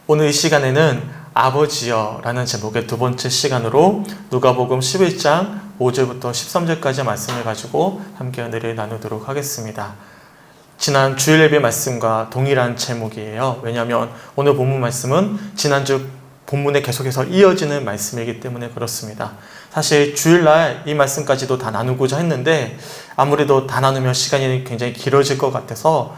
오늘 이 시간에는 아버지여 라는 제목의 두 번째 시간으로 누가복음 11장 5절부터 13절까지 말씀을 가지고 함께 은혜를 나누도록 하겠습니다. 지난 주일 예배 말씀과 동일한 제목이에요. 왜냐하면 오늘 본문 말씀은 지난주 본문에 계속해서 이어지는 말씀이기 때문에 그렇습니다. 사실 주일날 이 말씀까지도 다 나누고자 했는데 아무래도 다 나누면 시간이 굉장히 길어질 것 같아서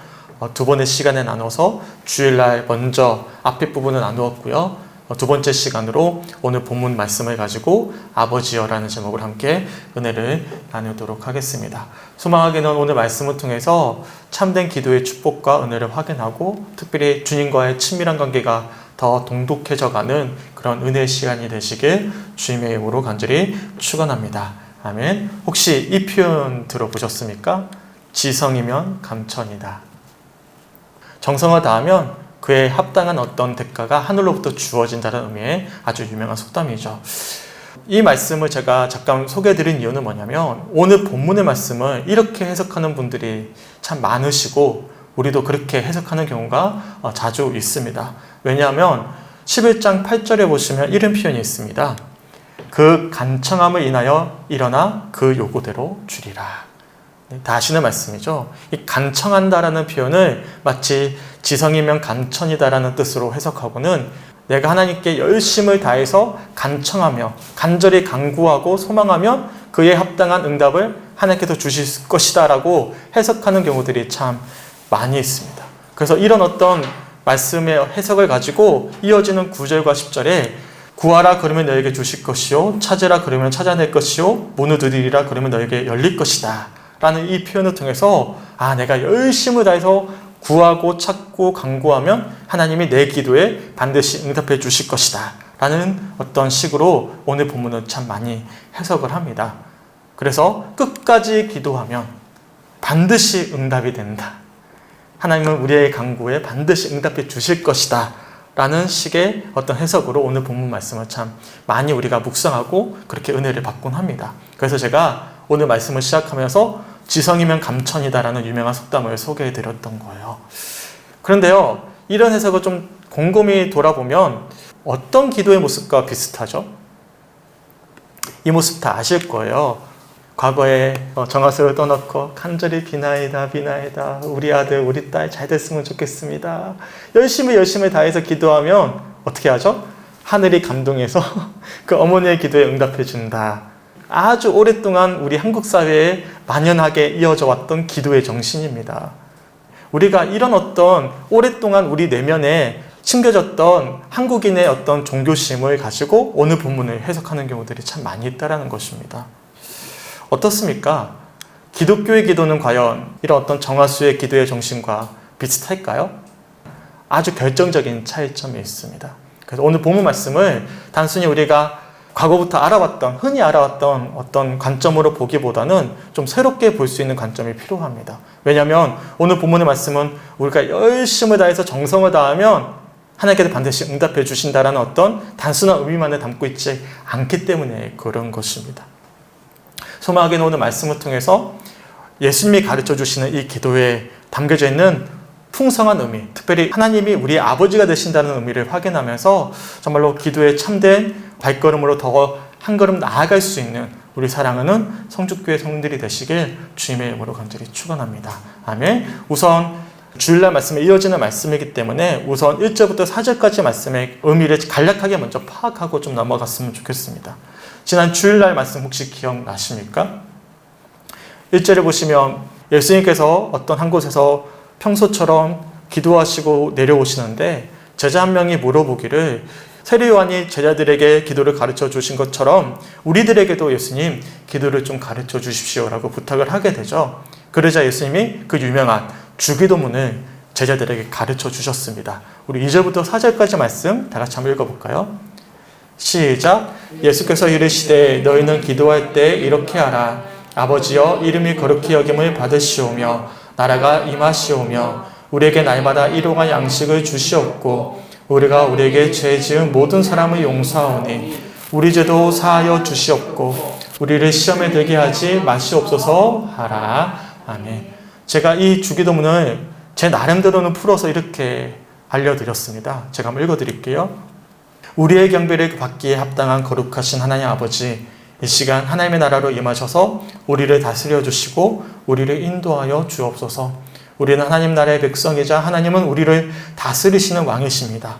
두 번의 시간에 나눠서 주일날 먼저 앞에 부분을 나누었고요. 두 번째 시간으로 오늘 본문 말씀을 가지고 아버지여라는 제목을 함께 은혜를 나누도록 하겠습니다. 소망하기는 오늘 말씀을 통해서 참된 기도의 축복과 은혜를 확인하고 특별히 주님과의 친밀한 관계가 더 동독해져가는 그런 은혜의 시간이 되시길 주님의 이름으로 간절히 축원합니다. 아멘. 혹시 이 표현 들어보셨습니까? 지성이면 감천이다. 정성을 다하면 그에 합당한 어떤 대가가 하늘로부터 주어진다는 의미의 아주 유명한 속담이죠. 이 말씀을 제가 잠깐 소개해드린 이유는 뭐냐면 오늘 본문의 말씀을 이렇게 해석하는 분들이 참 많으시고 우리도 그렇게 해석하는 경우가 자주 있습니다. 왜냐하면 11장 8절에 보시면 이런 표현이 있습니다. 그 간청함을 인하여 일어나 그 요구대로 주리라. 다 아시는 말씀이죠. 이 간청한다라는 표현을 마치 지성이면 감천이다라는 뜻으로 해석하고는 내가 하나님께 열심을 다해서 간청하며 간절히 간구하고 소망하면 그에 합당한 응답을 하나님께서 주실 것이다 라고 해석하는 경우들이 참 많이 있습니다. 그래서 이런 어떤 말씀의 해석을 가지고 이어지는 9절과 10절에 구하라 그러면 너에게 주실 것이요 찾으라 그러면 찾아낼 것이요 문을 두드리라 그러면 너에게 열릴 것이다 라는 이 표현을 통해서 내가 열심을 다해서 구하고 찾고 간구하면 하나님이 내 기도에 반드시 응답해 주실 것이다 라는 어떤 식으로 오늘 본문은 참 많이 해석을 합니다. 그래서 끝까지 기도하면 반드시 응답이 된다. 하나님은 우리의 간구에 반드시 응답해 주실 것이다 라는 식의 어떤 해석으로 오늘 본문 말씀을 참 많이 우리가 묵상하고 그렇게 은혜를 받곤 합니다. 그래서 제가 오늘 말씀을 시작하면서 지성이면 감천이다라는 유명한 속담을 소개해 드렸던 거예요. 그런데요, 이런 해석을 좀 곰곰이 돌아보면 어떤 기도의 모습과 비슷하죠? 이 모습 다 아실 거예요. 과거에 정화수를 떠놓고 간절히 비나이다 우리 아들 우리 딸 잘 됐으면 좋겠습니다. 열심히 다해서 기도하면 어떻게 하죠? 하늘이 감동해서 그 어머니의 기도에 응답해 준다. 아주 오랫동안 우리 한국 사회에 만연하게 이어져 왔던 기도의 정신입니다. 우리가 이런 어떤 오랫동안 우리 내면에 심겨졌던 한국인의 어떤 종교심을 가지고 오늘 본문을 해석하는 경우들이 참 많이 있다는 것입니다. 어떻습니까? 기독교의 기도는 과연 이런 어떤 정화수의 기도의 정신과 비슷할까요? 아주 결정적인 차이점이 있습니다. 그래서 오늘 본문 말씀을 단순히 우리가 과거부터 흔히 알아왔던 어떤 관점으로 보기보다는 좀 새롭게 볼 수 있는 관점이 필요합니다. 왜냐하면 오늘 본문의 말씀은 우리가 열심을 다해서 정성을 다하면 하나님께서 반드시 응답해 주신다라는 어떤 단순한 의미만을 담고 있지 않기 때문에 그런 것입니다. 소망하기는 오늘 말씀을 통해서 예수님이 가르쳐 주시는 이 기도에 담겨져 있는 풍성한 의미, 특별히 하나님이 우리의 아버지가 되신다는 의미를 확인하면서 정말로 기도의 참된 발걸음으로 더 한 걸음 나아갈 수 있는 우리 사랑하는 성주교회 성도들이 되시길 주님의 이름으로 간절히 축원합니다. 아멘. 우선 주일날 말씀에 이어지는 말씀이기 때문에 우선 1절부터 4절까지 말씀의 의미를 간략하게 먼저 파악하고 좀 넘어갔으면 좋겠습니다. 지난 주일날 말씀 혹시 기억나십니까? 1절에 보시면 예수님께서 어떤 한 곳에서 평소처럼 기도하시고 내려오시는데 제자 한 명이 물어보기를 세례 요한이 제자들에게 기도를 가르쳐 주신 것처럼 우리들에게도 예수님 기도를 좀 가르쳐 주십시오라고 부탁을 하게 되죠. 그러자 예수님이 그 유명한 주기도문을 제자들에게 가르쳐 주셨습니다. 우리 2절부터 4절까지 말씀 다 같이 한번 읽어볼까요? 시작. 예수께서 이르시되 너희는 기도할 때 이렇게 하라. 아버지여 이름이 거룩히 여김을 받으시오며 나라가 임하시오며 우리에게 날마다 일용할 양식을 주시옵고 우리가 우리에게 죄 지은 모든 사람을 용서하오니 우리 죄도 사하여 주시옵고 우리를 시험에 들게 하지 마시옵소서 하라. 아멘. 제가 이 주기도문을 제 나름대로는 풀어서 이렇게 알려드렸습니다. 제가 한번 읽어드릴게요. 우리의 경배를 받기에 합당한 거룩하신 하나님 아버지, 이 시간 하나님의 나라로 임하셔서 우리를 다스려 주시고 우리를 인도하여 주옵소서. 우리는 하나님 나라의 백성이자 하나님은 우리를 다스리시는 왕이십니다.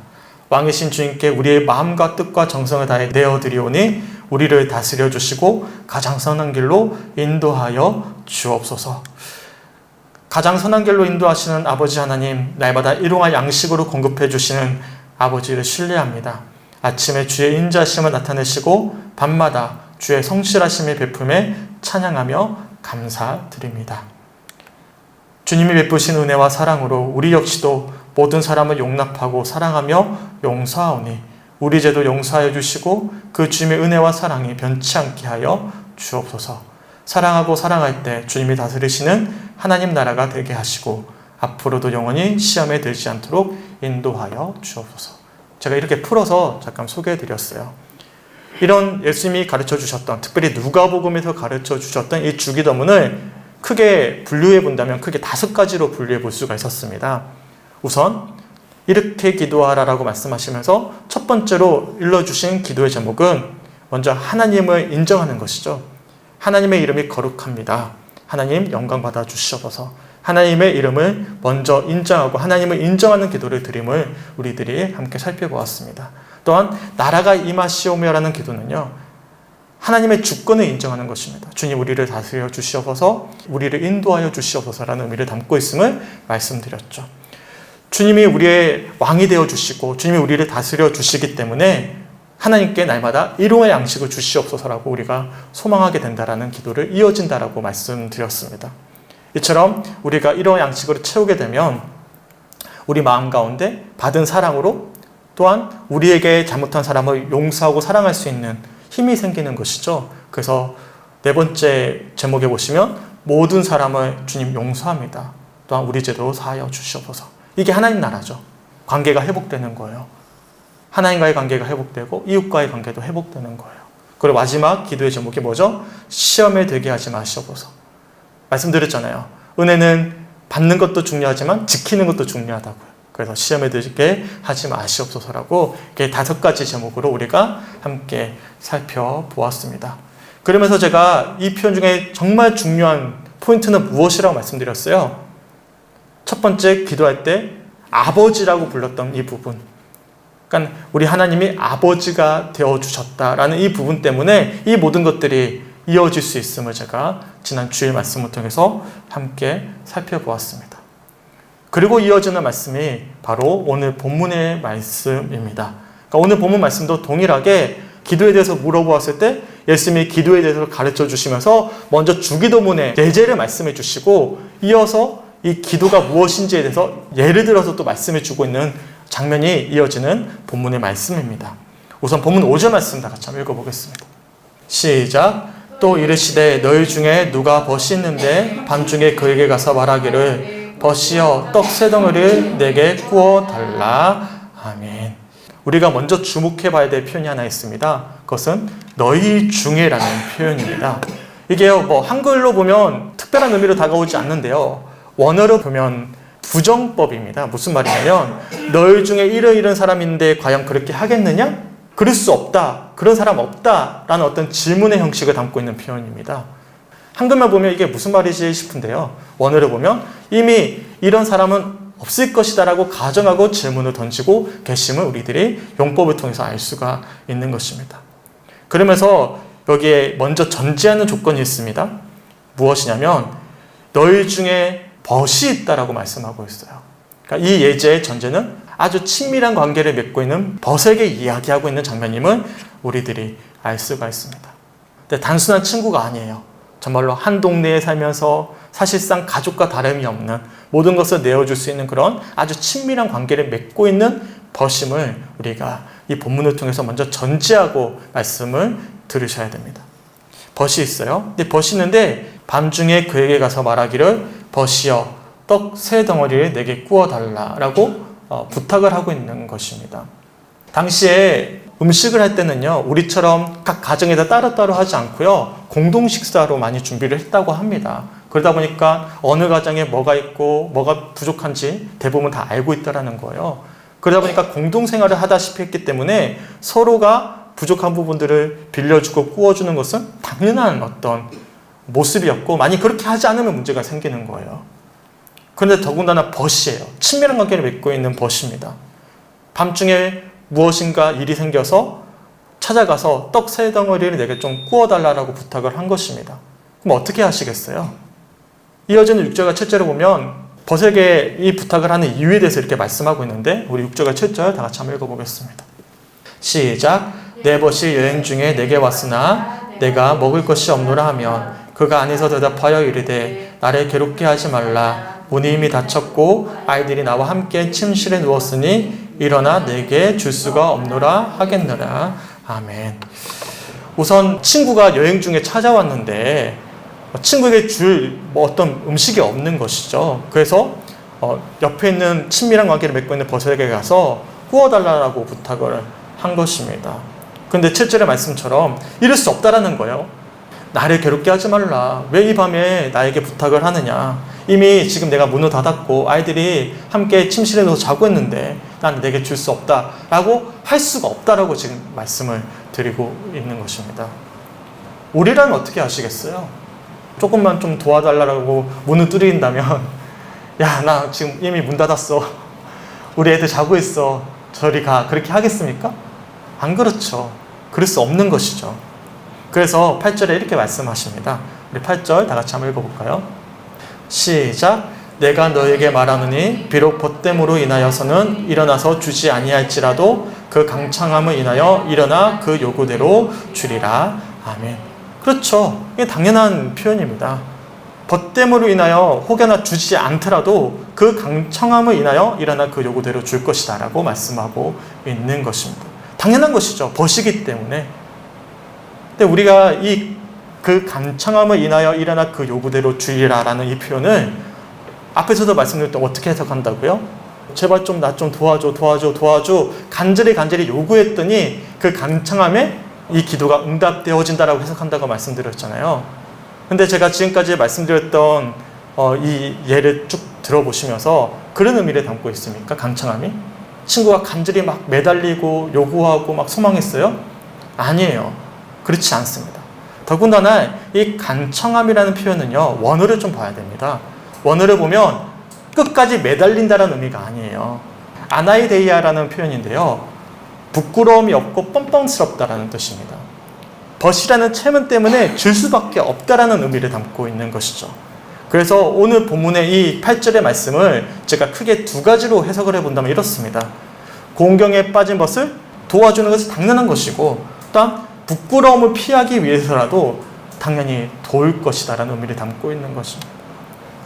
왕이신 주님께 우리의 마음과 뜻과 정성을 다해 내어드리오니 우리를 다스려 주시고 가장 선한 길로 인도하여 주옵소서. 가장 선한 길로 인도하시는 아버지 하나님, 날마다 일용할 양식으로 공급해 주시는 아버지를 신뢰합니다. 아침에 주의 인자심을 나타내시고 밤마다 주의 성실하심의 베품에 찬양하며 감사드립니다. 주님이 베푸신 은혜와 사랑으로 우리 역시도 모든 사람을 용납하고 사랑하며 용서하오니 우리 죄도 용서하여 주시고 그 주님의 은혜와 사랑이 변치 않게 하여 주옵소서. 사랑하고 사랑할 때 주님이 다스리시는 하나님 나라가 되게 하시고 앞으로도 영원히 시험에 들지 않도록 인도하여 주옵소서. 제가 이렇게 풀어서 잠깐 소개해 드렸어요. 이런 예수님이 가르쳐 주셨던, 특별히 누가복음에서 가르쳐 주셨던 이 주기도문을 크게 분류해 본다면 크게 5가지로 분류해 볼 수가 있었습니다. 우선 이렇게 기도하라라고 말씀하시면서 첫 번째로 일러주신 기도의 제목은 먼저 하나님을 인정하는 것이죠. 하나님의 이름이 거룩합니다. 하나님 영광 받아 주시옵소서. 하나님의 이름을 먼저 인정하고 하나님을 인정하는 기도를 드림을 우리들이 함께 살펴보았습니다. 또한 나라가 임하시오며라는 기도는요, 하나님의 주권을 인정하는 것입니다. 주님 우리를 다스려 주시옵소서, 우리를 인도하여 주시옵소서라는 의미를 담고 있음을 말씀드렸죠. 주님이 우리의 왕이 되어 주시고 주님이 우리를 다스려 주시기 때문에 하나님께 날마다 일용할 양식을 주시옵소서라고 우리가 소망하게 된다라는 기도를 이어진다라고 말씀드렸습니다. 이처럼 우리가 일용할 양식으로 채우게 되면 우리 마음 가운데 받은 사랑으로 또한 우리에게 잘못한 사람을 용서하고 사랑할 수 있는 힘이 생기는 것이죠. 그래서 4번째 제목에 보시면 모든 사람을 주님 용서합니다. 또한 우리 죄도 사하여 주시옵소서. 이게 하나님 나라죠. 관계가 회복되는 거예요. 하나님과의 관계가 회복되고 이웃과의 관계도 회복되는 거예요. 그리고 마지막 기도의 제목이 뭐죠? 시험에 들게 하지 마시옵소서. 말씀드렸잖아요. 은혜는 받는 것도 중요하지만 지키는 것도 중요하다고요. 그래서 시험에 들게 하지 마시옵소서라고 이렇게 5가지 제목으로 우리가 함께 살펴보았습니다. 그러면서 제가 이 표현 중에 정말 중요한 포인트는 무엇이라고 말씀드렸어요? 첫 번째 기도할 때 아버지라고 불렀던 이 부분. 그러니까 우리 하나님이 아버지가 되어주셨다라는 이 부분 때문에 이 모든 것들이 이어질 수 있음을 제가 지난 주일 말씀을 통해서 함께 살펴보았습니다. 그리고 이어지는 말씀이 바로 오늘 본문의 말씀입니다. 그러니까 오늘 본문 말씀도 동일하게 기도에 대해서 물어보았을 때 예수님이 기도에 대해서 가르쳐 주시면서 먼저 주기도문의 예제를 말씀해 주시고 이어서 이 기도가 무엇인지에 대해서 예를 들어서 또 말씀해 주고 있는 장면이 이어지는 본문의 말씀입니다. 우선 본문 5절 말씀 다 같이 한번 읽어보겠습니다. 시작. 또 이르시되 너희 중에 누가 벗이 있는데 밤중에 그에게 가서 말하기를 벗이여 떡 3덩어리를 내게 구워 달라. 아멘. 우리가 먼저 주목해 봐야 될 표현이 하나 있습니다. 그것은 너희 중에라는 표현입니다. 이게요, 한글로 보면 특별한 의미로 다가오지 않는데요. 원어로 보면 부정법입니다. 무슨 말이냐면 너희 중에 이런 사람인데 과연 그렇게 하겠느냐? 그럴 수 없다. 그런 사람 없다. 라는 어떤 질문의 형식을 담고 있는 표현입니다. 한글만 보면 이게 무슨 말이지 싶은데요. 원어로 보면 이미 이런 사람은 없을 것이다 라고 가정하고 질문을 던지고 계심을 우리들이 용법을 통해서 알 수가 있는 것입니다. 그러면서 여기에 먼저 전제하는 조건이 있습니다. 무엇이냐면 너희 중에 벗이 있다라고 말씀하고 있어요. 그러니까 이 예제의 전제는 아주 친밀한 관계를 맺고 있는 벗에게 이야기하고 있는 장면임을 우리들이 알 수가 있습니다. 근데 단순한 친구가 아니에요. 정말로 한 동네에 살면서 사실상 가족과 다름이 없는 모든 것을 내어줄 수 있는 그런 아주 친밀한 관계를 맺고 있는 벗임을 우리가 이 본문을 통해서 먼저 전제하고 말씀을 들으셔야 됩니다. 벗이 있어요. 근데 벗이 있는데 밤중에 그에게 가서 말하기를 벗이여 떡 3덩어리를 내게 구워달라라고 부탁을 하고 있는 것입니다. 당시에 음식을 할 때는요, 우리처럼 각 가정에다 따로따로 하지 않고요, 공동 식사로 많이 준비를 했다고 합니다. 그러다 보니까 어느 가정에 뭐가 있고 뭐가 부족한지 대부분 다 알고 있다라는 거예요. 그러다 보니까 공동생활을 하다시피 했기 때문에 서로가 부족한 부분들을 빌려주고 꾸어주는 것은 당연한 어떤 모습이었고, 만약 그렇게 하지 않으면 문제가 생기는 거예요. 그런데 더군다나 벗이에요. 친밀한 관계를 맺고 있는 벗입니다. 밤중에 무엇인가 일이 생겨서 찾아가서 떡 3덩어리를 내게 좀 구워달라고 부탁을 한 것입니다. 그럼 어떻게 하시겠어요? 이어지는 6절과 7절을 보면 벗에게 이 부탁을 하는 이유에 대해서 이렇게 말씀하고 있는데, 우리 6절과 7절 다 같이 한번 읽어보겠습니다. 시작. 내 벗이 여행 중에 내게 왔으나 내가 먹을 것이 없노라 하면 그가 안에서 대답하여 이르되 나를 괴롭게 하지 말라. 문이 이미 닫혔고 아이들이 나와 함께 침실에 누웠으니 일어나 내게 줄 수가 없노라 하겠노라. 아멘. 우선 친구가 여행 중에 찾아왔는데 친구에게 줄 어떤 음식이 없는 것이죠. 그래서 옆에 있는 친밀한 관계를 맺고 있는 벗에게 가서 구워달라고 부탁을 한 것입니다. 그런데 7절의 말씀처럼 이럴 수 없다라는 거예요. 나를 괴롭게 하지 말라. 왜 이 밤에 나에게 부탁을 하느냐. 이미 지금 내가 문을 닫았고 아이들이 함께 침실에 누워서 자고 있는데 난 내게 줄 수 없다라고 할 수가 없다라고 지금 말씀을 드리고 있는 것입니다. 우리라면 어떻게 하시겠어요? 조금만 좀 도와달라고 문을 두드린다면 야, 나 지금 이미 문 닫았어. 우리 애들 자고 있어. 저리 가. 그렇게 하겠습니까? 안 그렇죠. 그럴 수 없는 것이죠. 그래서 8절에 이렇게 말씀하십니다. 우리 8절 다 같이 한번 읽어볼까요? 시작. 내가 너에게 말하노니 비록 벗됨으로 인하여서는 일어나서 주지 아니할지라도 그 강창함을 인하여 일어나 그 요구대로 주리라. 아멘. 그렇죠. 이게 당연한 표현입니다. 벗됨으로 인하여 혹여나 주지 않더라도 그 강청함을 인하여 일어나 그 요구대로 줄 것이다 라고 말씀하고 있는 것입니다. 당연한 것이죠. 벗이기 때문에. 근데 우리가 그 강청함을 인하여 일어나 그 요구대로 주리라 라는 이 표현을 앞에서도 말씀드렸던 어떻게 해석한다고요? 제발 좀 나 좀 도와줘 간절히 요구했더니 그 강청함에 이 기도가 응답되어진다라고 해석한다고 말씀드렸잖아요. 근데 제가 지금까지 말씀드렸던 이 예를 쭉 들어보시면서 그런 의미를 담고 있습니까? 강청함이? 친구가 간절히 막 매달리고 요구하고 막 소망했어요? 아니에요. 그렇지 않습니다. 더군다나 이 간청함이라는 표현은요, 원어를 좀 봐야 됩니다. 원어를 보면 끝까지 매달린다는 의미가 아니에요. 아나이데이아라는 표현인데요, 부끄러움이 없고 뻔뻔스럽다라는 뜻입니다. 벗이라는 체면 때문에 줄 수밖에 없다라는 의미를 담고 있는 것이죠. 그래서 오늘 본문의 이 8절의 말씀을 제가 크게 두 가지로 해석을 해본다면 이렇습니다. 공경에 빠진 벗을 도와주는 것은 당연한 것이고, 또한 부끄러움을 피하기 위해서라도 당연히 도울 것이다라는 의미를 담고 있는 것입니다.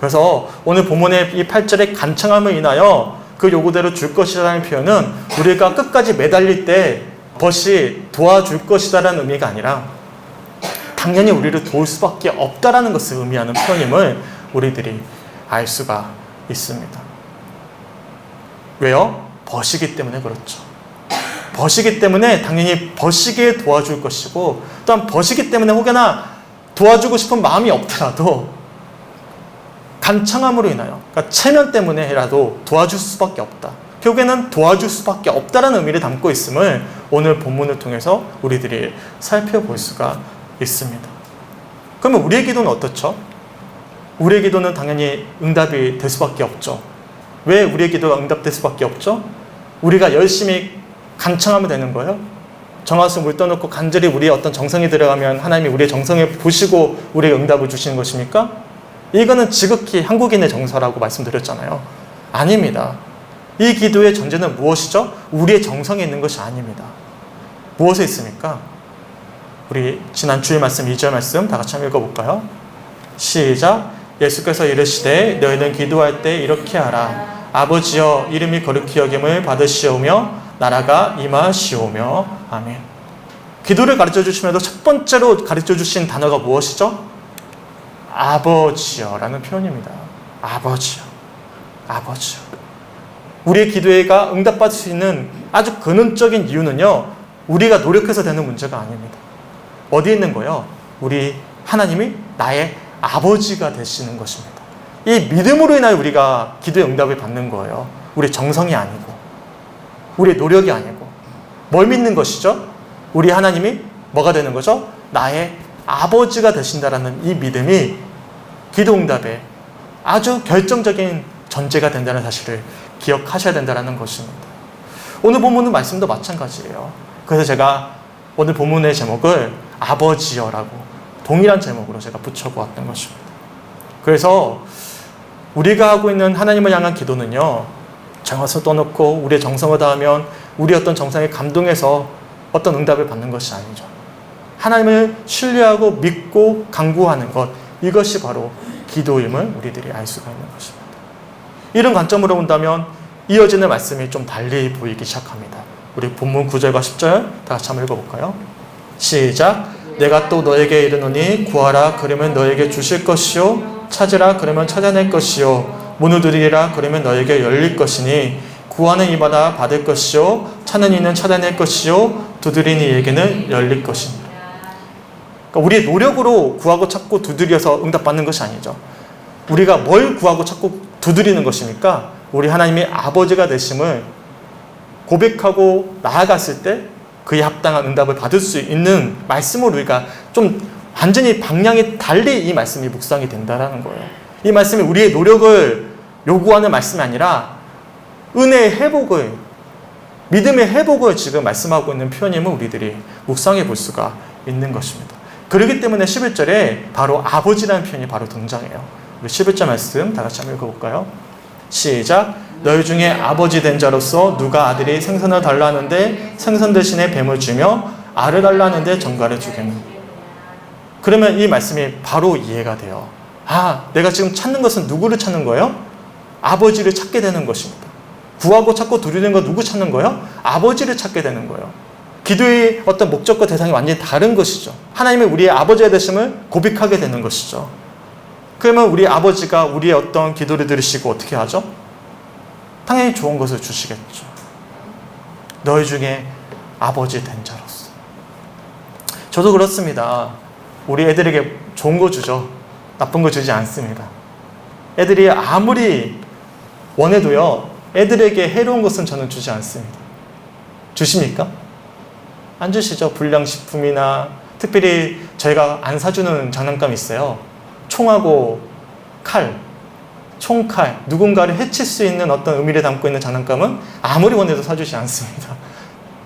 그래서 오늘 본문의 이 8절의 간청함을 인하여 그 요구대로 줄 것이라는 표현은 우리가 끝까지 매달릴 때 벗이 도와줄 것이다라는 의미가 아니라 당연히 우리를 도울 수밖에 없다라는 것을 의미하는 표현임을 우리들이 알 수가 있습니다. 왜요? 벗이기 때문에 그렇죠. 벗이기 때문에 당연히 벗이기에 도와줄 것이고, 또한 벗이기 때문에 혹여나 도와주고 싶은 마음이 없더라도 간청함으로 인하여, 그러니까 체면 때문에라도 도와줄 수밖에 없다. 결국에는 도와줄 수밖에 없다라는 의미를 담고 있음을 오늘 본문을 통해서 우리들이 살펴볼 수가 있습니다. 그러면 우리의 기도는 어떻죠? 우리의 기도는 당연히 응답이 될 수밖에 없죠. 왜 우리의 기도가 응답될 수밖에 없죠? 우리가 열심히 간청하면 되는 거예요? 정화수 물 떠놓고 간절히 우리의 어떤 정성이 들어가면 하나님이 우리의 정성을 보시고 우리에게 응답을 주시는 것입니까? 이거는 지극히 한국인의 정서라고 말씀드렸잖아요. 아닙니다. 이 기도의 전제는 무엇이죠? 우리의 정성에 있는 것이 아닙니다. 무엇에 있습니까? 우리 지난 주일 말씀 2절 말씀 다 같이 한번 읽어볼까요? 시작. 예수께서 이르시되 너희는 기도할 때 이렇게 하라. 아버지여 이름이 거룩히 여김을 받으시오며 나라가 임하시오며. 아멘. 기도를 가르쳐 주시면서 첫 번째로 가르쳐 주신 단어가 무엇이죠? 아버지여 라는 표현입니다. 아버지여. 아버지여. 우리의 기도가 응답받을 수 있는 아주 근원적인 이유는요, 우리가 노력해서 되는 문제가 아닙니다. 어디에 있는 거예요? 우리 하나님이 나의 아버지가 되시는 것입니다. 이 믿음으로 인하여 우리가 기도의 응답을 받는 거예요. 우리 정성이 아니고. 우리의 노력이 아니고 뭘 믿는 것이죠? 우리 하나님이 뭐가 되는 거죠? 나의 아버지가 되신다라는 이 믿음이 기도 응답에 아주 결정적인 전제가 된다는 사실을 기억하셔야 된다는 것입니다. 오늘 본문의 말씀도 마찬가지예요. 그래서 제가 오늘 본문의 제목을 아버지여라고 동일한 제목으로 제가 붙여보았던 것입니다. 그래서 우리가 하고 있는 하나님을 향한 기도는요, 정성을 떠놓고 우리의 정성을 다하면 우리 어떤 정성에 감동해서 어떤 응답을 받는 것이 아니죠. 하나님을 신뢰하고 믿고 간구하는 것, 이것이 바로 기도임을 우리들이 알 수가 있는 것입니다. 이런 관점으로 본다면 이어지는 말씀이 좀 달리 보이기 시작합니다. 우리 본문 9절과 10절 다 같이 한번 읽어볼까요? 시작. 내가 또 너에게 이르노니 구하라 그러면 너에게 주실 것이요 찾으라 그러면 찾아낼 것이요 문을 두드리라 그러면 너에게 열릴 것이니 구하는 이마다 받을 것이요 찾는 이는 찾아낼 것이요 두드리는 이에게는 열릴 것이니. 그러니까 우리의 노력으로 구하고 찾고 두드려서 응답받는 것이 아니죠. 우리가 뭘 구하고 찾고 두드리는 것입니까? 우리 하나님의 아버지가 되심을 고백하고 나아갔을 때 그에 합당한 응답을 받을 수 있는 말씀으로 우리가 좀 완전히 방향이 달리 이 말씀이 묵상이 된다는 거예요. 이 말씀이 우리의 노력을 요구하는 말씀이 아니라 은혜의 회복을, 믿음의 회복을 지금 말씀하고 있는 표현임을 우리들이 묵상해 볼 수가 있는 것입니다. 그렇기 때문에 11절에 바로 아버지라는 표현이 바로 등장해요. 우리 11절 말씀 다 같이 한번 읽어볼까요? 시작. 너희 중에 아버지 된 자로서 누가 아들이 생선을 달라 하는데 생선 대신에 뱀을 주며 알을 달라 하는데 정갈을 주겠느냐. 그러면 이 말씀이 바로 이해가 돼요. 아, 내가 지금 찾는 것은 누구를 찾는 거예요? 아버지를 찾게 되는 것입니다. 구하고 찾고 두드리는 거 누구 찾는 거예요? 아버지를 찾게 되는 거예요. 기도의 어떤 목적과 대상이 완전히 다른 것이죠. 하나님의 우리의 아버지가 되심을 고백하게 되는 것이죠. 그러면 우리 아버지가 우리의 어떤 기도를 들으시고 어떻게 하죠? 당연히 좋은 것을 주시겠죠. 너희 중에 아버지 된 자로서. 저도 그렇습니다. 우리 애들에게 좋은 거 주죠. 나쁜 거 주지 않습니다. 애들이 아무리 원해도요, 애들에게 해로운 것은 저는 주지 않습니다. 주십니까? 안 주시죠. 불량식품이나 특별히 저희가 안 사주는 장난감이 있어요. 총하고 칼, 총칼, 누군가를 해칠 수 있는 어떤 의미를 담고 있는 장난감은 아무리 원해도 사주지 않습니다.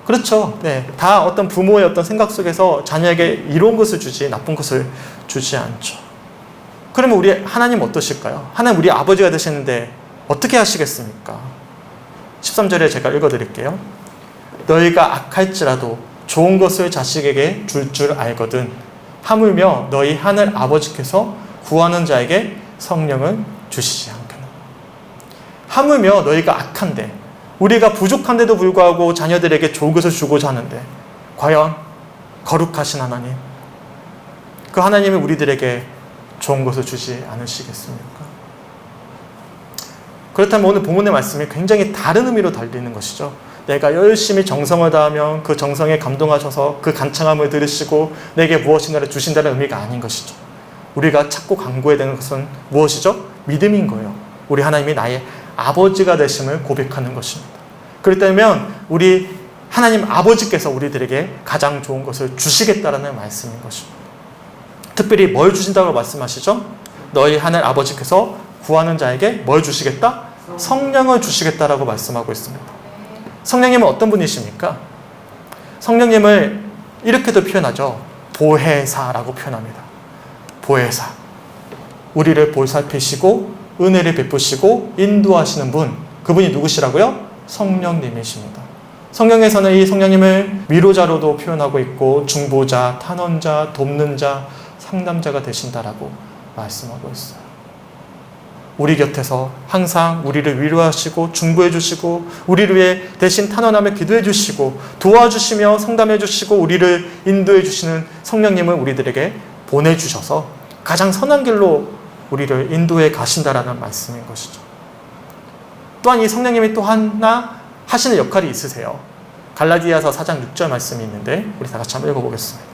그렇죠. 네, 다 어떤 부모의 어떤 생각 속에서 자녀에게 이로운 것을 주지 나쁜 것을 주지 않죠. 그러면 우리 하나님 어떠실까요? 하나님 우리 아버지가 되시는데 어떻게 하시겠습니까? 13절에 제가 읽어드릴게요. 너희가 악할지라도 좋은 것을 자식에게 줄 줄 알거든 하물며 너희 하늘 아버지께서 구하는 자에게 성령을 주시지 않겠나. 하물며 너희가 악한데, 우리가 부족한데도 불구하고 자녀들에게 좋은 것을 주고자 하는데 과연 거룩하신 하나님, 그 하나님이 우리들에게 좋은 것을 주지 않으시겠습니까? 그렇다면 오늘 본문의 말씀이 굉장히 다른 의미로 달리는 것이죠. 내가 열심히 정성을 다하면 그 정성에 감동하셔서 그 간청함을 들으시고 내게 무엇인가를 주신다는 의미가 아닌 것이죠. 우리가 찾고 간구해야 되는 것은 무엇이죠? 믿음인 거예요. 우리 하나님이 나의 아버지가 되심을 고백하는 것입니다. 그렇다면 우리 하나님 아버지께서 우리들에게 가장 좋은 것을 주시겠다라는 말씀인 것입니다. 특별히 뭘 주신다고 말씀하시죠? 너희 하늘 아버지께서 구하는 자에게 뭘 주시겠다? 성령을 주시겠다라고 말씀하고 있습니다. 성령님은 어떤 분이십니까? 성령님을 이렇게도 표현하죠. 보혜사라고 표현합니다. 보혜사. 우리를 보살피시고 은혜를 베푸시고 인도하시는 분. 그분이 누구시라고요? 성령님이십니다. 성경에서는 이 성령님을 위로자로도 표현하고 있고 중보자, 탄원자, 돕는 자, 상담자가 되신다라고 말씀하고 있어요. 우리 곁에서 항상 우리를 위로하시고 중보해 주시고 우리를 위해 대신 탄원하며 기도해 주시고 도와주시며 상담해 주시고 우리를 인도해 주시는 성령님을 우리들에게 보내주셔서 가장 선한 길로 우리를 인도해 가신다라는 말씀인 것이죠. 또한 이 성령님이 또 하나 하시는 역할이 있으세요. 갈라디아서 4장 6절 말씀이 있는데 우리 다 같이 한번 읽어보겠습니다.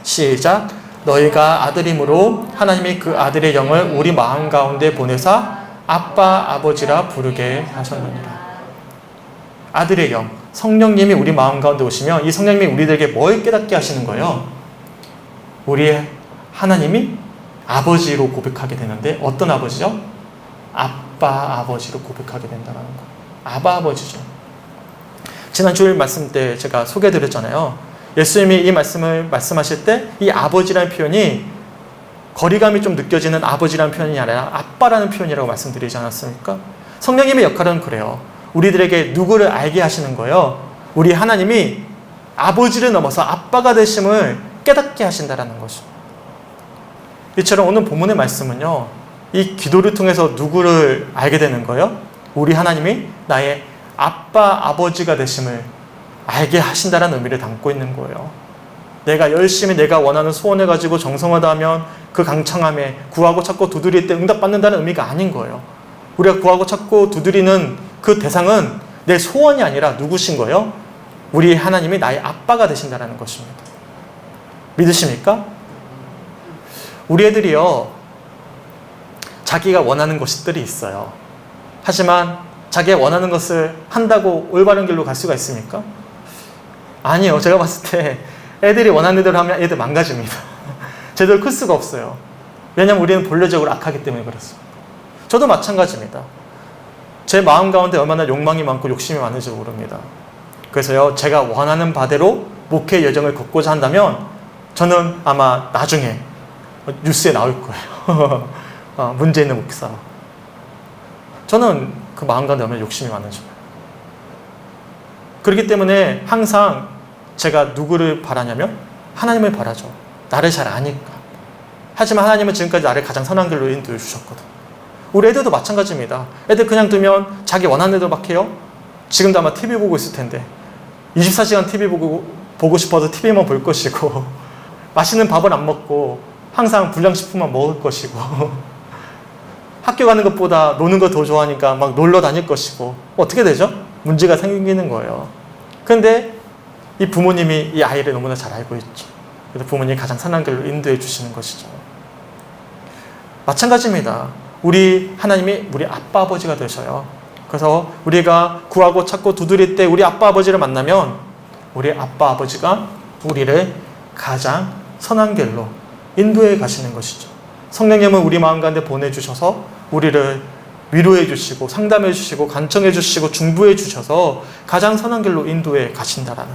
시작. 너희가 아들이므로 하나님이 그 아들의 영을 우리 마음 가운데 보내사 아빠 아버지라 부르게 하셨느니라. 아들의 영, 성령님이 우리 마음 가운데 오시면 이 성령님이 우리들에게 뭘 깨닫게 하시는 거예요? 우리의 하나님이 아버지로 고백하게 되는데 어떤 아버지죠? 아빠 아버지로 고백하게 된다는 거예요. 아바 아버지죠. 지난 주일 말씀 때 제가 소개해드렸잖아요. 예수님이 이 말씀을 말씀하실 때 이 아버지라는 표현이 거리감이 좀 느껴지는 아버지라는 표현이 아니라 아빠라는 표현이라고 말씀드리지 않았습니까? 성령님의 역할은 그래요. 우리들에게 누구를 알게 하시는 거예요. 우리 하나님이 아버지를 넘어서 아빠가 되심을 깨닫게 하신다는 것이죠. 이처럼 오늘 본문의 말씀은요, 이 기도를 통해서 누구를 알게 되는 거예요? 우리 하나님이 나의 아빠, 아버지가 되심을 알게 하신다는 의미를 담고 있는 거예요. 내가 열심히 내가 원하는 소원을 가지고 정성을 다하면 그 강창함에 구하고 찾고 두드릴 때 응답받는다는 의미가 아닌 거예요. 우리가 구하고 찾고 두드리는 그 대상은 내 소원이 아니라 누구신 거예요? 우리 하나님이 나의 아빠가 되신다는 것입니다. 믿으십니까? 우리 애들이요, 자기가 원하는 것들이 있어요. 하지만 자기가 원하는 것을 한다고 올바른 길로 갈 수가 있습니까? 아니요. 제가 봤을 때 애들이 원하는 대로 하면 애들 망가집니다. 제대로 클 수가 없어요. 왜냐하면 우리는 본래적으로 악하기 때문에 그렇습니다. 저도 마찬가지입니다. 제 마음 가운데 얼마나 욕망이 많고 욕심이 많은지 모릅니다. 그래서요, 제가 원하는 바대로 목회 여정을 걷고자 한다면 저는 아마 나중에 뉴스에 나올 거예요. 문제 있는 목사. 저는 그 마음 가운데 얼마나 욕심이 많은지. 그렇기 때문에 항상 제가 누구를 바라냐면 하나님을 바라죠. 나를 잘 아니까. 하지만 하나님은 지금까지 나를 가장 선한 길로 인도해 주셨거든. 우리 애들도 마찬가지입니다. 애들 그냥 두면 자기 원하는 대로 막 해요. 지금도 아마 TV 보고 있을 텐데 24시간 TV 보고 싶어도 TV만 볼 것이고 맛있는 밥을 안 먹고 항상 불량식품만 먹을 것이고 학교 가는 것보다 노는 거 더 좋아하니까 막 놀러 다닐 것이고 어떻게 되죠? 문제가 생기는 거예요. 그런데 이 부모님이 이 아이를 너무나 잘 알고 있죠. 그래서 부모님이 가장 선한 길로 인도해 주시는 것이죠. 마찬가지입니다. 우리 하나님이 우리 아빠 아버지가 되셔요. 그래서 우리가 구하고 찾고 두드릴 때 우리 아빠 아버지를 만나면 우리 아빠 아버지가 우리를 가장 선한 길로 인도해 가시는 것이죠. 성령님은 우리 마음 가운데 보내주셔서 우리를 위로해 주시고 상담해 주시고 간청해 주시고 중보해 주셔서 가장 선한 길로 인도해 가신다라는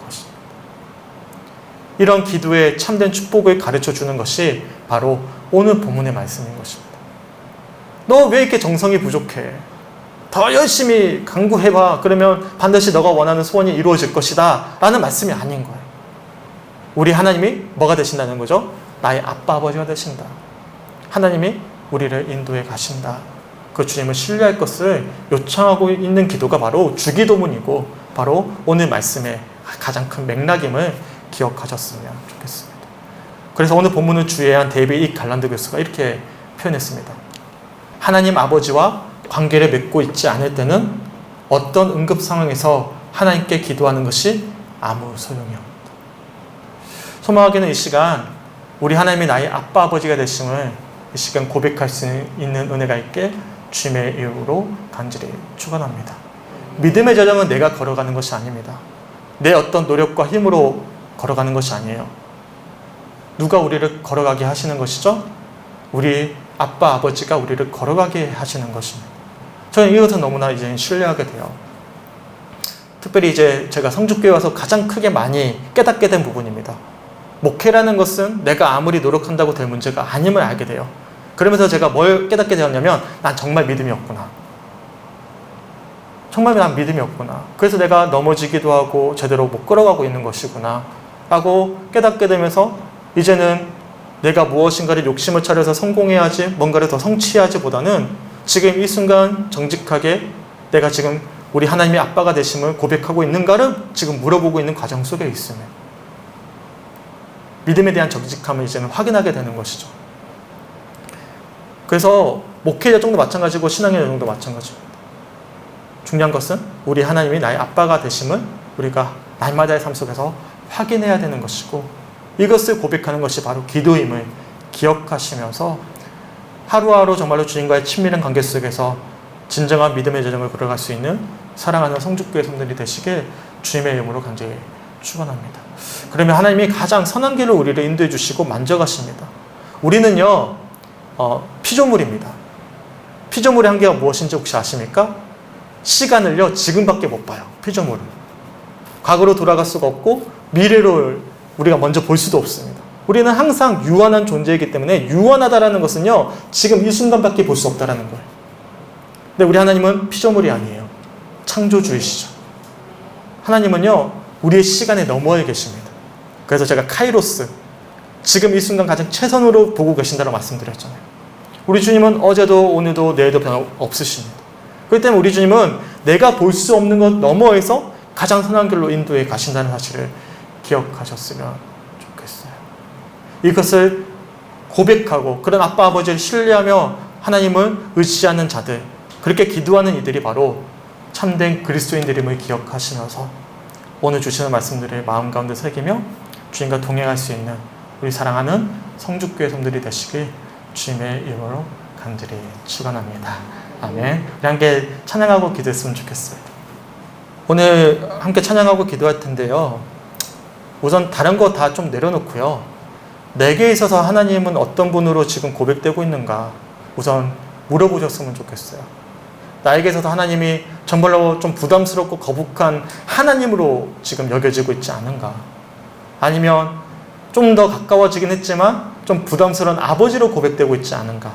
것입니다. 이런 기도의 참된 축복을 가르쳐 주는 것이 바로 오늘 본문의 말씀인 것입니다. 너 왜 이렇게 정성이 부족해? 더 열심히 강구해봐. 그러면 반드시 너가 원하는 소원이 이루어질 것이다 라는 말씀이 아닌 거예요. 우리 하나님이 뭐가 되신다는 거죠? 나의 아빠 아버지가 되신다. 하나님이 우리를 인도해 가신다. 그 주님을 신뢰할 것을 요청하고 있는 기도가 바로 주기도문이고 바로 오늘 말씀의 가장 큰 맥락임을 기억하셨으면 좋겠습니다. 그래서 오늘 본문은 주예한 데이비드 이 갈란드 교수가 이렇게 표현했습니다. 하나님 아버지와 관계를 맺고 있지 않을 때는 어떤 응급 상황에서 하나님께 기도하는 것이 아무 소용이 없다. 소망하기는 이 시간 우리 하나님이 나의 아빠 아버지가 되심을 이 시간 고백할 수 있는 은혜가 있게 주님의 이름으로 간절히 축원합니다. 믿음의 여정은 내가 걸어가는 것이 아닙니다. 내 어떤 노력과 힘으로 걸어가는 것이 아니에요. 누가 우리를 걸어가게 하시는 것이죠? 우리 아빠 아버지가 우리를 걸어가게 하시는 것입니다. 저는 이것은 너무나 이제 신뢰하게 돼요. 특별히 이제 제가 성주교회 와서 가장 크게 많이 깨닫게 된 부분입니다. 목회라는 것은 내가 아무리 노력한다고 될 문제가 아님을 알게 돼요. 그러면서 제가 뭘 깨닫게 되었냐면 난 정말 믿음이 없구나. 정말 난 믿음이 없구나. 그래서 내가 넘어지기도 하고 제대로 못 걸어가고 있는 것이구나 라고 깨닫게 되면서 이제는 내가 무엇인가를 욕심을 차려서 성공해야지 뭔가를 더 성취해야지 보다는 지금 이 순간 정직하게 내가 지금 우리 하나님의 아빠가 되심을 고백하고 있는가를 지금 물어보고 있는 과정 속에 있으면 믿음에 대한 정직함을 이제는 확인하게 되는 것이죠. 그래서 목회 여정도 마찬가지고 신앙의 여정도 마찬가지입니다. 중요한 것은 우리 하나님이 나의 아빠가 되심을 우리가 날마다의 삶 속에서 확인해야 되는 것이고 이것을 고백하는 것이 바로 기도임을 기억하시면서 하루하루 정말로 주님과의 친밀한 관계 속에서 진정한 믿음의 여정을 걸어갈 수 있는 사랑하는 성주교회 성도들이 되시길 주님의 이름으로 간절히 축원합니다. 그러면 하나님이 가장 선한 길로 우리를 인도해 주시고 만져가십니다. 우리는요 피조물입니다. 피조물의 한계가 무엇인지 혹시 아십니까? 시간을요 지금밖에 못 봐요. 피조물은 과거로 돌아갈 수가 없고 미래로 우리가 먼저 볼 수도 없습니다. 우리는 항상 유한한 존재이기 때문에 유한하다라는 것은요 지금 이 순간밖에 볼 수 없다라는 거예요. 근데 우리 하나님은 피조물이 아니에요. 창조주이시죠. 하나님은요 우리의 시간에 너머에 계십니다. 그래서 제가 카이로스, 지금 이 순간 가장 최선으로 보고 계신다고 말씀드렸잖아요. 우리 주님은 어제도 오늘도 내일도 변함없으십니다. 그렇기 때문에 우리 주님은 내가 볼 수 없는 것 너머에서 가장 선한 길로 인도해 가신다는 사실을 기억하셨으면 좋겠어요. 이것을 고백하고 그런 아빠 아버지를 신뢰하며 하나님을 의지하는 자들, 그렇게 기도하는 이들이 바로 참된 그리스도인들임을 기억하시면서 오늘 주시는 말씀들을 마음 가운데 새기며 주님과 동행할 수 있는 우리 사랑하는 성주교회 성들이 되시길 주님의 이름으로 간절히 축원합니다. 아멘. 우리 함께 찬양하고 기도했으면 좋겠어요. 오늘 함께 찬양하고 기도할 텐데요. 우선 다른 거 다 좀 내려놓고요. 내게 있어서 하나님은 어떤 분으로 지금 고백되고 있는가 우선 물어보셨으면 좋겠어요. 나에게 있어서 하나님이 정말로 좀 부담스럽고 거북한 하나님으로 지금 여겨지고 있지 않은가? 아니면 좀 더 가까워지긴 했지만 좀 부담스러운 아버지로 고백되고 있지 않은가?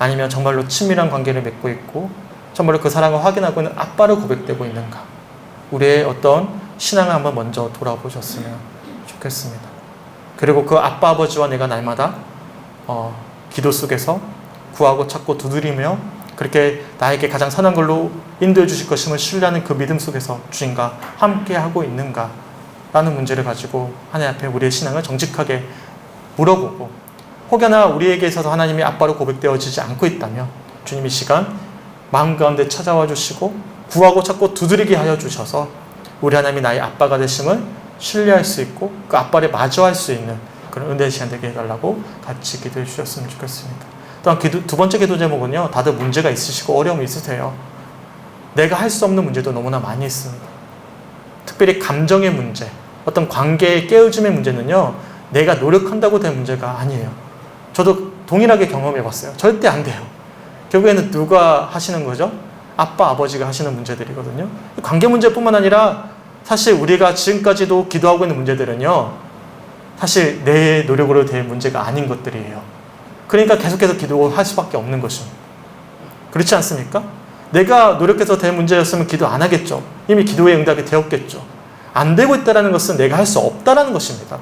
아니면 정말로 친밀한 관계를 맺고 있고 정말로 그 사랑을 확인하고 있는 아빠로 고백되고 있는가? 우리의 어떤 신앙을 한번 먼저 돌아보셨으면 좋겠습니다. 그리고 그 아빠 아버지와 내가 날마다 기도 속에서 구하고 찾고 두드리며 그렇게 나에게 가장 선한 걸로 인도해 주실 것임을 신뢰하는 그 믿음 속에서 주님과 함께하고 있는가 라는 문제를 가지고 하나님 앞에 우리의 신앙을 정직하게 물어보고, 혹여나 우리에게 있어서 하나님이 아빠로 고백되어지지 않고 있다면 주님이 시간 마음 가운데 찾아와 주시고 구하고 찾고 두드리게 하여 주셔서 우리 하나님이 나의 아빠가 되심을 신뢰할 수 있고 그 아빠를 마주할 수 있는 그런 은혜의 시간 되게 해달라고 같이 기도해 주셨으면 좋겠습니다. 또한 두 번째 기도 제목은요, 다들 문제가 있으시고 어려움이 있으세요. 내가 할 수 없는 문제도 너무나 많이 있습니다. 특별히 감정의 문제, 어떤 관계의 깨어짐의 문제는요, 내가 노력한다고 된 문제가 아니에요. 저도 동일하게 경험해봤어요. 절대 안 돼요. 결국에는 누가 하시는 거죠? 아빠, 아버지가 하시는 문제들이거든요. 관계 문제뿐만 아니라 사실 우리가 지금까지도 기도하고 있는 문제들은요, 사실 내 노력으로 될 문제가 아닌 것들이에요. 그러니까 계속해서 기도할 수밖에 없는 것입니다. 그렇지 않습니까? 내가 노력해서 될 문제였으면 기도 안 하겠죠. 이미 기도의 응답이 되었겠죠. 안 되고 있다는 것은 내가 할 수 없다는 것입니다.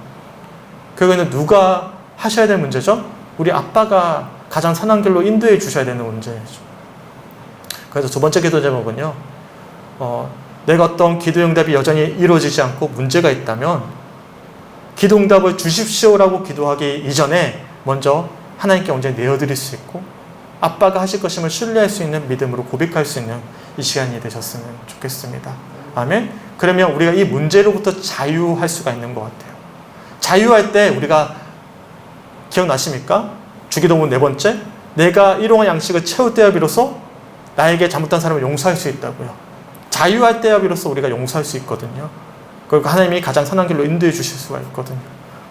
결국에는 누가 하셔야 될 문제죠? 우리 아빠가 가장 선한 길로 인도해 주셔야 되는 문제죠. 그래서 두 번째 기도 제목은요, 내가 어떤 기도 응답이 여전히 이루어지지 않고 문제가 있다면 기도 응답을 주십시오라고 기도하기 이전에 먼저 하나님께 언제 내어드릴 수 있고 아빠가 하실 것임을 신뢰할 수 있는 믿음으로 고백할 수 있는 이 시간이 되셨으면 좋겠습니다. 아멘. 그러면 우리가 이 문제로부터 자유할 수가 있는 것 같아요. 자유할 때 우리가 기억나십니까? 주기도문 네 번째, 내가 일용할 양식을 채울 때야 비로소 나에게 잘못한 사람을 용서할 수 있다고요. 자유할 때야 비로소 우리가 용서할 수 있거든요. 그리고 하나님이 가장 선한 길로 인도해 주실 수가 있거든요.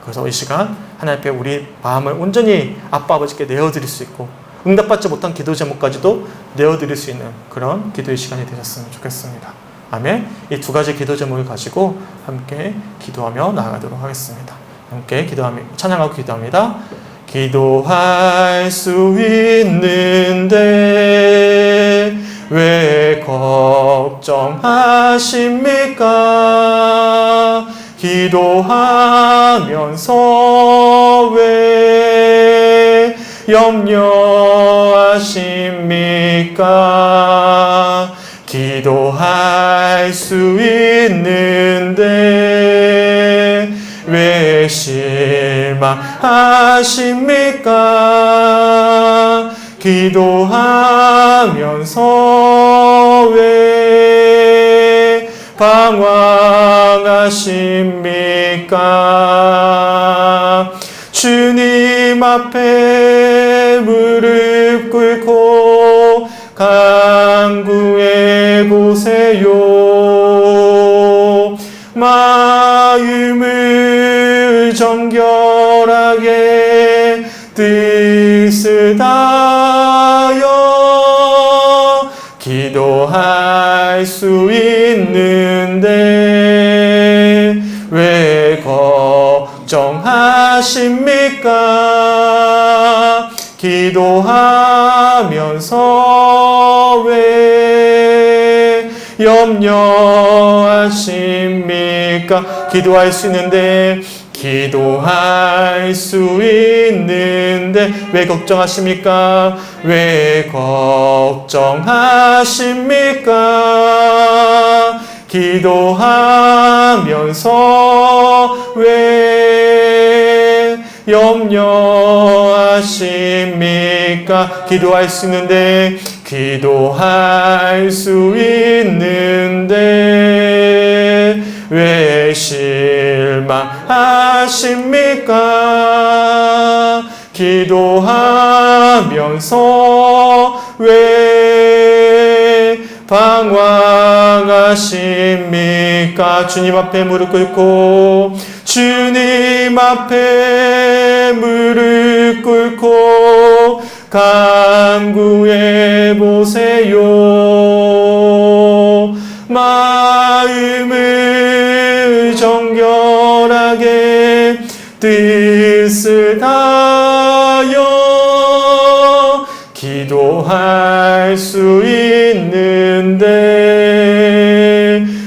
그래서 이 시간 하나님 앞에 우리 마음을 온전히 아빠 아버지께 내어드릴 수 있고 응답받지 못한 기도 제목까지도 내어드릴 수 있는 그런 기도의 시간이 되셨으면 좋겠습니다. 아멘. 이 두 가지 기도 제목을 가지고 함께 기도하며 나아가도록 하겠습니다. 함께 찬양하고 기도합니다. 기도할 수 있는데 왜 걱정하십니까? 기도하면서 왜 염려하십니까? 기도할 수 있는데 왜 실망하십니까? 기도하면서 왜 방황하십니까? 주님 앞에 무릎 꿇고 간구해 보세요. 마음을 정결하게 뜻을 다하여 기도할 수 있는데 왜 걱정하십니까? 기도하면서 왜 염려하십니까? 기도할 수 있는데 왜 걱정하십니까? 왜 걱정하십니까? 기도하면서 왜 염려하십니까? 기도할 수 있는데 왜 실망하십니까? 기도하면서 왜 방황하십니까? 주님 앞에 무릎 꿇고 간구해 보세요. 마음을 정결하게 뜻을 다하여 기도할 수 있는데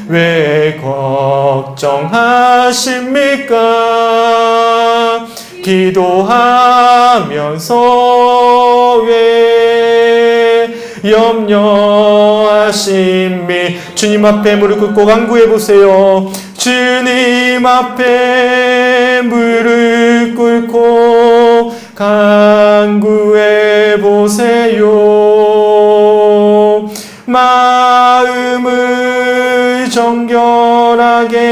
왜 걱정하십니까? 기도하면서 왜 염려하십니까? 주님 앞에 무릎 꿇고 간구해 보세요. 주님 앞에 무릎 꿇고 간구해 보세요. 마음을 정결하게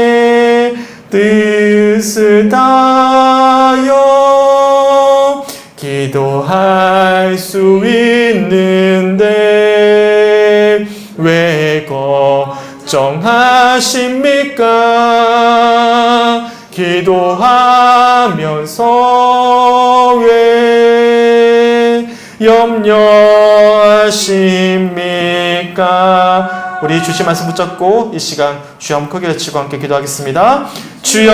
뜻을 다하여 기도할 수 있는데 왜 걱정하십니까? 기도하면서 왜 염려하십니까? 우리 주신 말씀 붙잡고 이 시간 주여 한번 크게 외치고 함께 기도하겠습니다. 주여!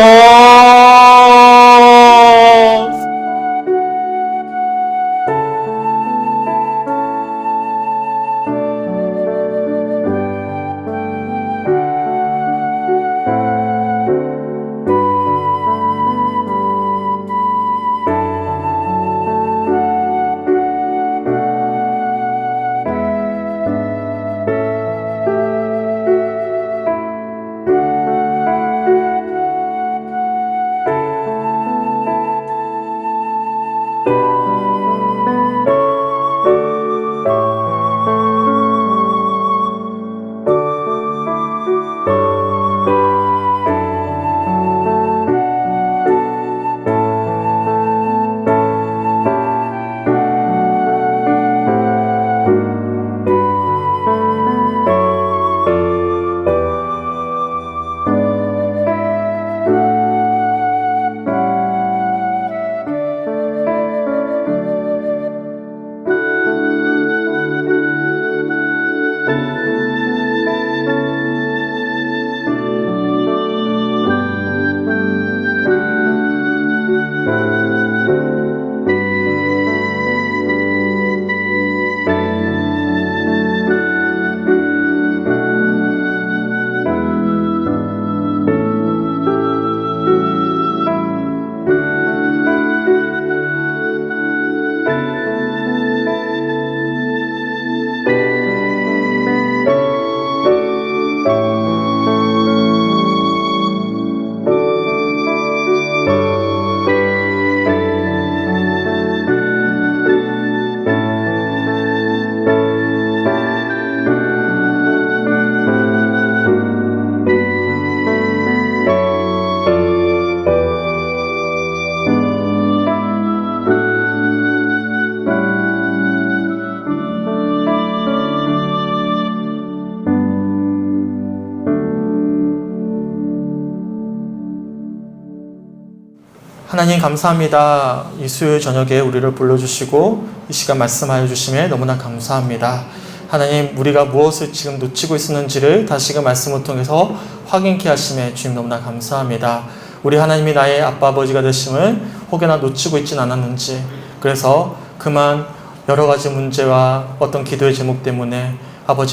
하나님 감사합니다. 이 수요일 저녁에 우리를 불러주시고 이 시간 말씀하여 주심에 너무나 감사합니다. 하나님, 우리가 무엇을 지금 놓치고 있었는지를 다시금 말씀을 통해서 확인케 하심에 주님 너무나 감사합니다. 우리 하나님이 나의 아빠 아버지가 되심을 혹여나 놓치고 있진 않았는지, 그래서 그만 여러 가지 문제와 어떤 기도의 제목 때문에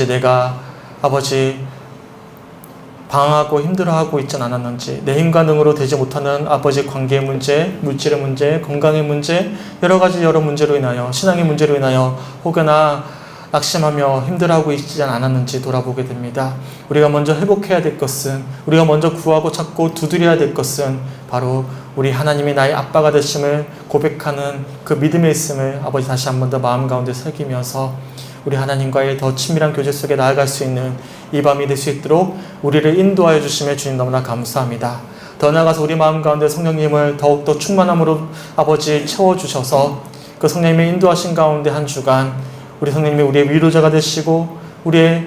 내가 방황하고 힘들어하고 있진 않았는지, 내 힘과 능으로 되지 못하는 아버지 관계의 문제, 물질의 문제, 건강의 문제, 여러 문제로 인하여, 신앙의 문제로 인하여 혹여나 낙심하며 힘들어하고 있지 않았는지 돌아보게 됩니다. 우리가 먼저 회복해야 될 것은, 우리가 먼저 구하고 찾고 두드려야 될 것은 바로 우리 하나님이 나의 아빠가 되심을 고백하는 그 믿음의 있음을 아버지 다시 한 번 더 마음 가운데 새기면서 우리 하나님과의 더 친밀한 교제 속에 나아갈 수 있는 이 밤이 될 수 있도록 우리를 인도하여 주심에 주님 너무나 감사합니다. 더 나아가서 우리 마음 가운데 성령님을 더욱더 충만함으로 아버지 채워주셔서 그 성령님의 인도하신 가운데 한 주간 우리 성령님이 우리의 위로자가 되시고 우리의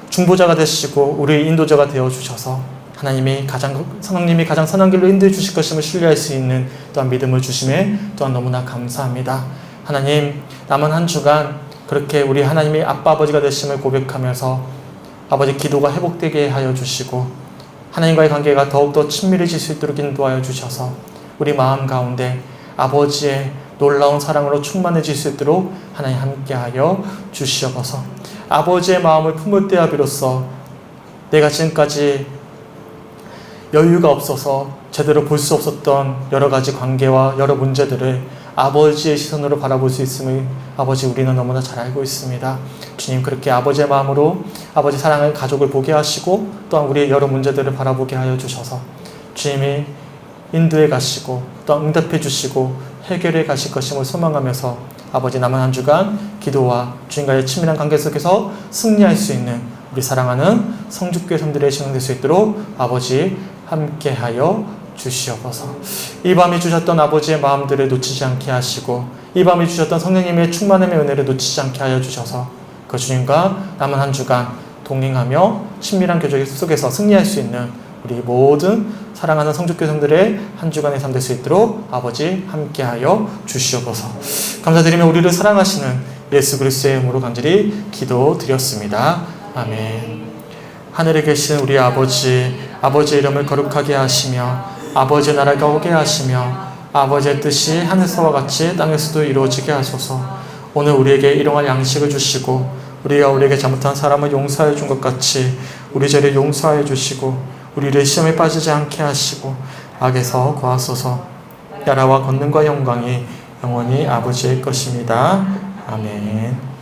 중보자가 되시고 우리의 인도자가 되어주셔서 성령님이 가장 선한 길로 인도해 주실 것임을 신뢰할 수 있는 또한 믿음을 주심에 또한 너무나 감사합니다. 하나님, 남은 한 주간 그렇게 우리 하나님이 아빠 아버지가 되심을 고백하면서 아버지 기도가 회복되게 하여 주시고 하나님과의 관계가 더욱더 친밀해질 수 있도록 인도하여 주셔서 우리 마음 가운데 아버지의 놀라운 사랑으로 충만해질 수 있도록 하나님 함께하여 주시옵소서. 아버지의 마음을 품을 때야 비로소 내가 지금까지 여유가 없어서 제대로 볼 수 없었던 여러 가지 관계와 여러 문제들을 아버지의 시선으로 바라볼 수 있음을 아버지 우리는 너무나 잘 알고 있습니다. 주님, 그렇게 아버지의 마음으로 아버지 사랑을 가족을 보게 하시고 또한 우리의 여러 문제들을 바라보게 하여 주셔서 주님이 인도해 가시고 또 응답해 주시고 해결해 가실 것임을 소망하면서 아버지 남은 한 주간 기도와 주님과의 친밀한 관계 속에서 승리할 수 있는 우리 사랑하는 성주교회 성들의 시간 될 수 있도록 아버지 함께하여 주시옵소서. 이 밤에 주셨던 아버지의 마음들을 놓치지 않게 하시고 이 밤에 주셨던 성령님의 충만함의 은혜를 놓치지 않게 하여 주셔서 그 주님과 남은 한 주간 동행하며 친밀한 교제 속에서 승리할 수 있는 우리 모든 사랑하는 성주교회 성들의 한 주간의 삶 될 수 있도록 아버지 함께하여 주시옵소서. 감사드리며 우리를 사랑하시는 예수 그리스도의 이름으로 간절히 기도드렸습니다. 아멘. 하늘에 계신 우리 아버지의 이름을 거룩하게 하시며 아버지의 나라가 오게 하시며 아버지의 뜻이 하늘에서와 같이 땅에서도 이루어지게 하소서. 오늘 우리에게 일용할 양식을 주시고 우리가 우리에게 잘못한 사람을 용서해 준 것 같이 우리 죄를 용서해 주시고 우리를 시험에 빠지지 않게 하시고 악에서 구하소서. 나라와 권능과 영광이 영원히 아버지의 것입니다. 아멘.